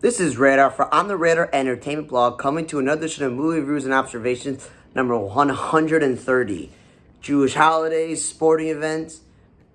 This is Radar for On the Radar Entertainment Blog, coming to another edition of Movie Reviews and Observations, number 130. Jewish holidays, sporting events.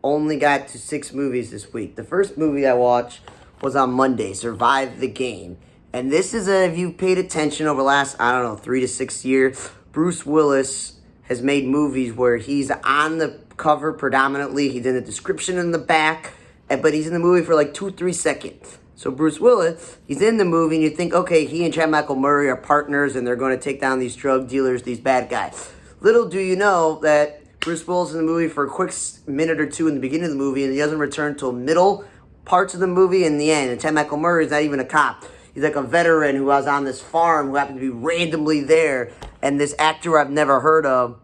Only got to 6 movies this week. The first movie I watched was on Monday, Survive the Game. And this is if you've paid attention over the last, 3 to 6 years, Bruce Willis has made movies where he's on the cover predominantly. He's in the description in the back, but he's in the movie for like 2-3 seconds. So Bruce Willis, he's in the movie, and you think, okay, he and Chad Michael Murray are partners, and they're going to take down these drug dealers, these bad guys. Little do you know that Bruce Willis is in the movie for a quick minute or two in the beginning of the movie, and he doesn't return till middle parts of the movie in the end. And Chad Michael Murray is not even a cop. He's like a veteran who was on this farm who happened to be randomly there. And this actor I've never heard of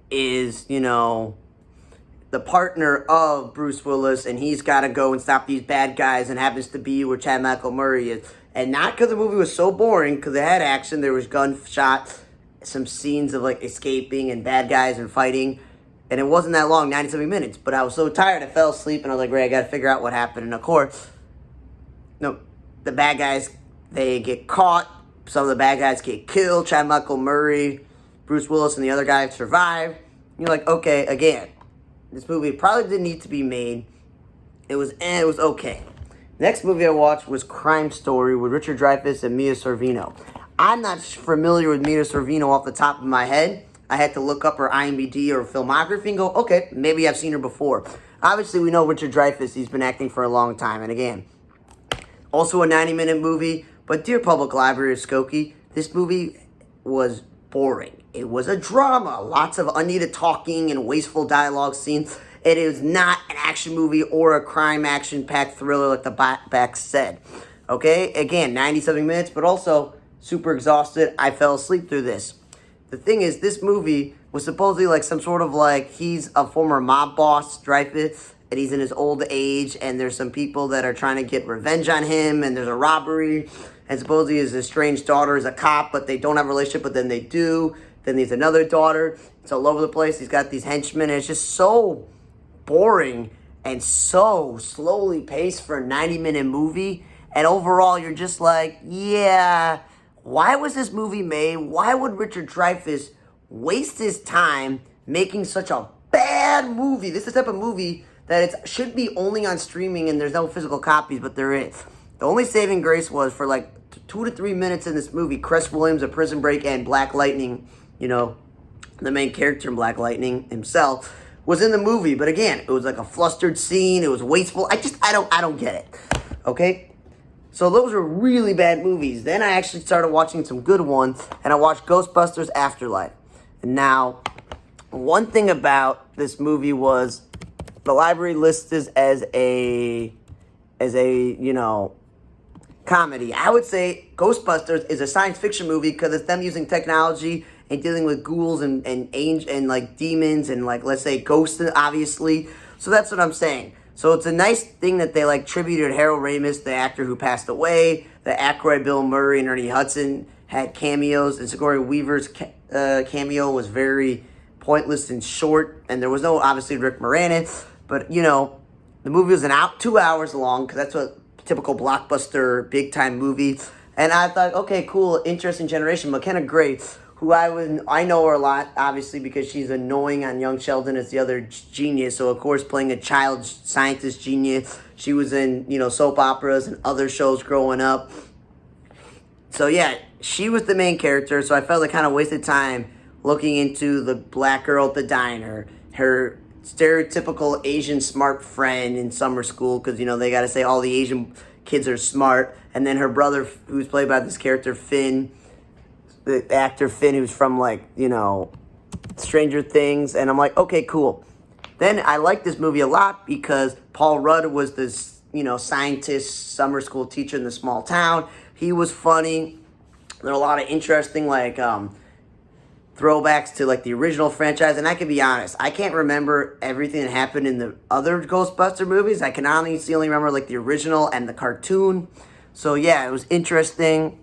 is, the partner of Bruce Willis, and he's got to go and stop these bad guys, and happens to be where Chad Michael Murray is. And not because the movie was so boring, because it had action, there was gunshots, some scenes of like escaping and bad guys and fighting, and it wasn't that long, 97 minutes, but I was so tired I fell asleep, and I was like, great, I got to figure out what happened. And of course, the bad guys, they get caught, some of the bad guys get killed, Chad Michael Murray, Bruce Willis, and the other guy survive. You're like, okay, again, this movie probably didn't need to be made. It was okay. Next movie I watched was Crime Story with Richard Dreyfuss and Mia Sorvino. I'm not familiar with Mia Sorvino off the top of my head. I had to look up her IMDb or filmography and go, okay, maybe I've seen her before. Obviously, we know Richard Dreyfuss. He's been acting for a long time. And again, also a 90-minute movie. But dear Public Library of Skokie, this movie was boring. It was a drama. Lots of unneeded talking and wasteful dialogue scenes. It is not an action movie or a crime action-packed thriller like the back said. Okay? Again, 90-something minutes, but also super exhausted. I fell asleep through this. The thing is, this movie was supposedly like some sort of like, he's a former mob boss, Dreyfuss, and he's in his old age, and there's some people that are trying to get revenge on him, and there's a robbery, and supposedly his estranged daughter is a cop, but they don't have a relationship, but then they do. Then there's another daughter. It's all over the place. He's got these henchmen, and it's just so boring and so slowly paced for a 90-minute movie. And overall, you're just like, yeah, why was this movie made? Why would Richard Dreyfuss waste his time making such a bad movie? This is the type of movie that it should be only on streaming, and there's no physical copies, but there is. The only saving grace was for like 2 to 3 minutes in this movie, Cress Williams of Prison Break and Black Lightning, the main character in Black Lightning himself, was in the movie. But again, it was like a flustered scene. It was wasteful. I don't get it. Okay? So those were really bad movies. Then I actually started watching some good ones, and I watched Ghostbusters Afterlife. And now, one thing about this movie was the library lists this as a comedy. I would say Ghostbusters is a science fiction movie because it's them using technology and dealing with ghouls and angels and like demons and like, let's say, ghosts, obviously. So that's what I'm saying. So it's a nice thing that they like tributed Harold Ramis, the actor who passed away. The Aykroyd, Bill Murray, and Ernie Hudson had cameos, and Sigourney Weaver's cameo was very pointless and short, and there was no, obviously, Rick Moranis. But, the movie was 2 hours long, because that's what typical blockbuster, big-time movie. And I thought, okay, cool, interesting generation. McKenna Grace, who I know her a lot, obviously, because she's annoying on Young Sheldon as the other genius. So, of course, playing a child scientist genius. She was in, soap operas and other shows growing up. So, yeah, she was the main character. So I felt like kind of wasted time looking into the black girl at the diner, her stereotypical Asian smart friend in summer school, because, they got to say all the Asian kids are smart, and then her brother, who's played by this character, Finn, the actor Finn, who's from, Stranger Things, and I'm like, okay, cool. Then I liked this movie a lot because Paul Rudd was this, scientist, summer school teacher in the small town. He was funny. There are a lot of interesting, throwbacks to the original franchise, and I can be honest, I can't remember everything that happened in the other Ghostbuster movies. I can only remember the original and the cartoon. So yeah, it was interesting.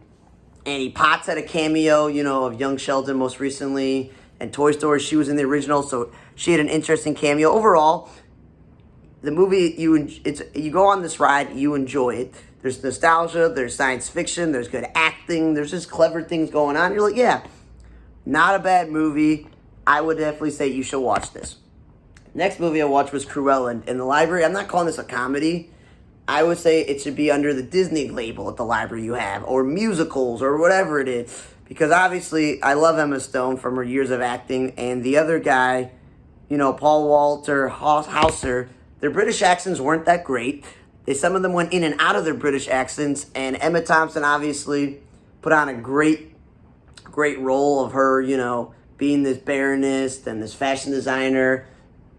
Annie Potts had a cameo, of Young Sheldon most recently, and Toy Story. She was in the original, so she had an interesting cameo. Overall, the movie, you go on this ride, you enjoy it. There's nostalgia, there's science fiction, there's good acting, there's just clever things going on. You're like, yeah, not a bad movie. I would definitely say you should watch this. Next movie I watched was Cruella in the library. I'm not calling this a comedy. I would say it should be under the Disney label at the library you have, or musicals, or whatever it is. Because obviously, I love Emma Stone from her years of acting, and the other guy, Paul Walter Hauser, their British accents weren't that great. Some of them went in and out of their British accents, and Emma Thompson obviously put on a great role of her, being this baroness and this fashion designer.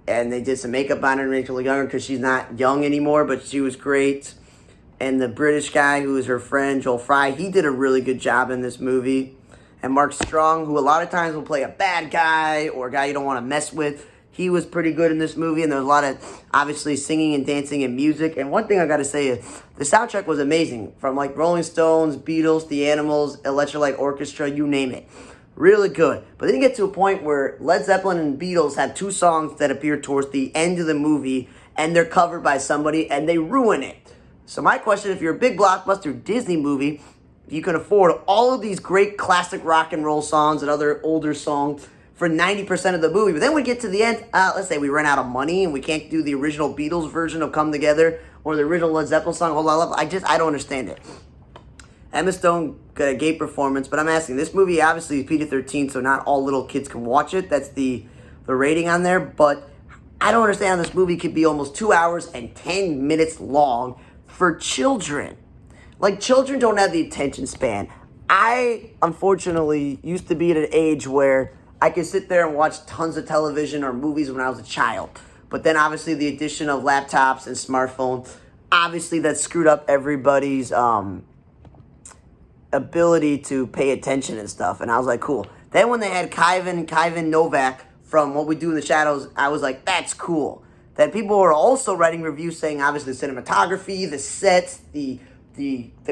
And they did some makeup on her to make her look younger because she's not young anymore, but she was great. And the British guy who was her friend, Joel Fry, he did a really good job in this movie. And Mark Strong, who a lot of times will play a bad guy or a guy you don't want to mess with, he was pretty good in this movie. And there was a lot of, obviously, singing and dancing and music. And one thing I got to say is the soundtrack was amazing. From like Rolling Stones, Beatles, The Animals, Electric Light Orchestra, you name it. Really good. But then you get to a point where Led Zeppelin and Beatles have two songs that appear towards the end of the movie, and they're covered by somebody, and they ruin it. So my question, if you're a big blockbuster Disney movie, you can afford all of these great classic rock and roll songs and other older songs for 90% of the movie. But then we get to the end, let's say we run out of money, and we can't do the original Beatles version of Come Together, or the original Led Zeppelin song, Whole Lot of Love. I don't understand it. Emma Stone got a great performance, but I'm asking, this movie obviously is PG-13, so not all little kids can watch it. That's the rating on there, but I don't understand how this movie could be almost 2 hours and 10 minutes long for children. Like, children don't have the attention span. I, unfortunately, used to be at an age where I could sit there and watch tons of television or movies when I was a child. But then, obviously, the addition of laptops and smartphones, obviously that screwed up everybody's ability to pay attention and stuff. And I was like, cool. Then when they had Kevin Novak from What We Do in the Shadows, I was like, that's cool. That people were also writing reviews saying, obviously, the cinematography, the sets, the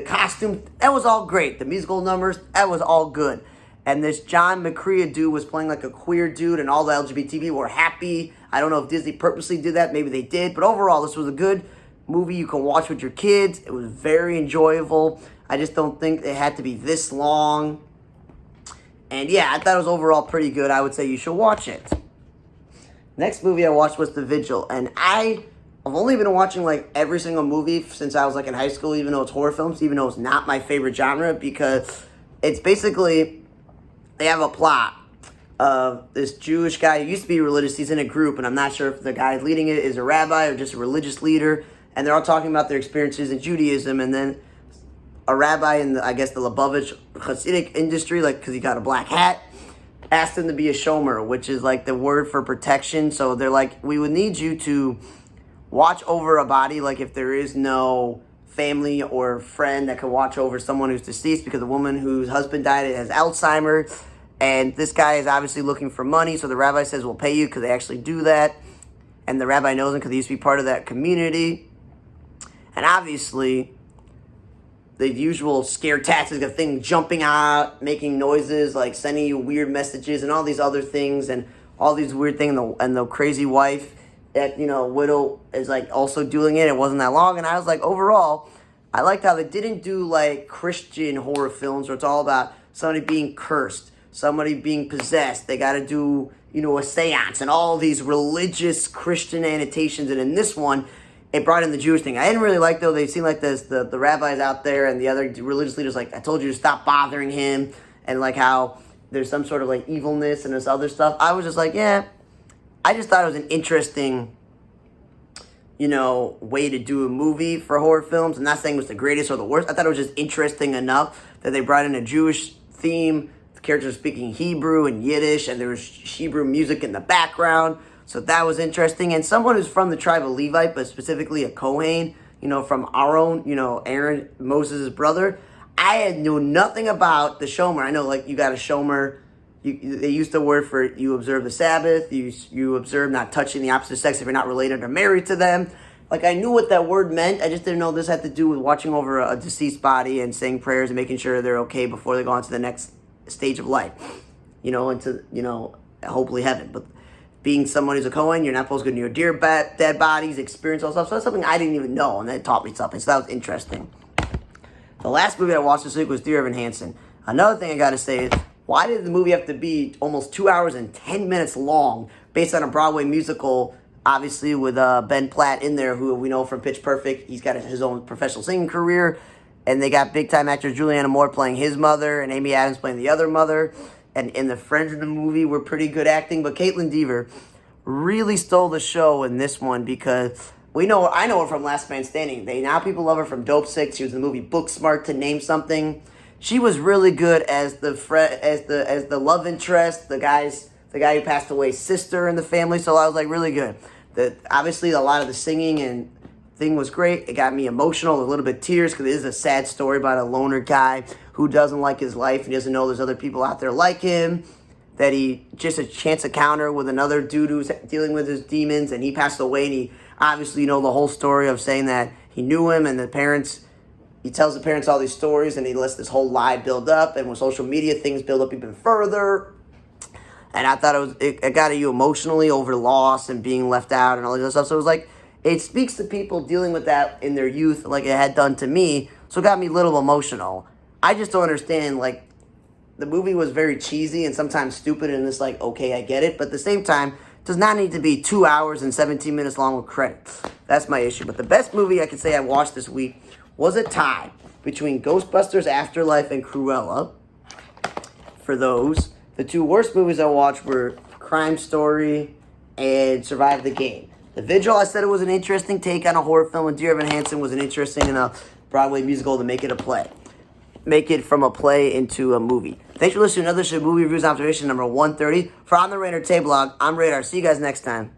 costumes, that was all great. The musical numbers, that was all good. And this John McCrea dude was playing like a queer dude, and all the LGBT people were happy. I don't know if Disney purposely did that. Maybe they did. But overall, this was a good movie you can watch with your kids. It was very enjoyable. I just don't think it had to be this long. And yeah, I thought it was overall pretty good. I would say you should watch it. Next movie I watched was The Vigil. And I've only been watching like every single movie since I was like in high school, even though it's horror films, even though it's not my favorite genre, because it's basically, they have a plot of this Jewish guy who used to be religious. He's in a group, and I'm not sure if the guy leading it is a rabbi or just a religious leader. And they're all talking about their experiences in Judaism, and then a rabbi in the Lubavitch Hasidic industry, like, because he got a black hat, asked him to be a shomer, which is like the word for protection. So they're like, we would need you to watch over a body, like if there is no family or friend that can watch over someone who's deceased, because the woman whose husband died has Alzheimer's, and this guy is obviously looking for money. So the rabbi says, we'll pay you, because they actually do that. And the rabbi knows him because he used to be part of that community. And obviously, the usual scare tactics of things jumping out, making noises, like sending you weird messages and all these other things and all these weird things. And the crazy wife that, widow is like also doing it. It wasn't that long. And I was like, overall, I liked how they didn't do like Christian horror films where it's all about somebody being cursed, somebody being possessed. They got to do, a seance and all these religious Christian annotations. And in this one, it brought in the Jewish thing. I didn't really like, though, they seemed like the rabbis out there and the other religious leaders, like, I told you to stop bothering him, and like how there's some sort of like evilness and this other stuff. I was just like, yeah, I just thought it was an interesting, way to do a movie for horror films. I'm not saying it was the greatest or the worst. I thought it was just interesting enough that they brought in a Jewish theme. The characters were speaking Hebrew and Yiddish, and there was Hebrew music in the background. So that was interesting. And someone who's from the tribe of Levite, but specifically a Kohen, from Aaron, Aaron, Moses' brother. I knew nothing about the shomer. I know, like, you got a shomer. They use the word for you observe the Sabbath. You observe not touching the opposite sex if you're not related or married to them. Like, I knew what that word meant. I just didn't know this had to do with watching over a deceased body and saying prayers and making sure they're okay before they go on to the next stage of life. Into, hopefully heaven. But being someone who's a Kohen, you're not supposed to go near dead bodies, experience all stuff. So that's something I didn't even know, and that taught me something. So that was interesting. The last movie I watched this week was Dear Evan Hansen. Another thing I gotta say is, why did the movie have to be almost 2 hours and 10 minutes long based on a Broadway musical, obviously with Ben Platt in there, who we know from Pitch Perfect. He's got his own professional singing career. And they got big-time actor Julianne Moore playing his mother and Amy Adams playing the other mother. And the friends in the movie were pretty good acting. But Caitlin Dever really stole the show in this one because I know her from Last Man Standing. Now people love her from Dope Sick. She was in the movie Booksmart, to name something. She was really good as the love interest, the guy who passed away's sister in the family. So I was like really good. Obviously a lot of the singing and thing was great. It got me emotional, a little bit tears, because it is a sad story about a loner guy who doesn't like his life. He doesn't know there's other people out there like him. That he just a chance encounter with another dude who's dealing with his demons, and he passed away. And he obviously, the whole story of saying that he knew him, and he tells the parents all these stories, and he lets this whole lie build up. And with social media, things build up even further. And I thought it got you emotionally over loss and being left out and all this other stuff. So it was like, it speaks to people dealing with that in their youth like it had done to me. So it got me a little emotional. I just don't understand, the movie was very cheesy and sometimes stupid, and it's like, okay, I get it. But at the same time, it does not need to be 2 hours and 17 minutes long with credits. That's my issue. But the best movie I could say I watched this week was a tie between Ghostbusters Afterlife and Cruella. For those, the two worst movies I watched were Crime Story and Survive the Game. The Vigil, I said it was an interesting take on a horror film, and Dear Evan Hansen was an interesting in a Broadway musical to make it a play. Make it from a play into a movie. Thanks for listening to another movie reviews observation number 130. For On the Radar Tape Blog, I'm Radar. See you guys next time.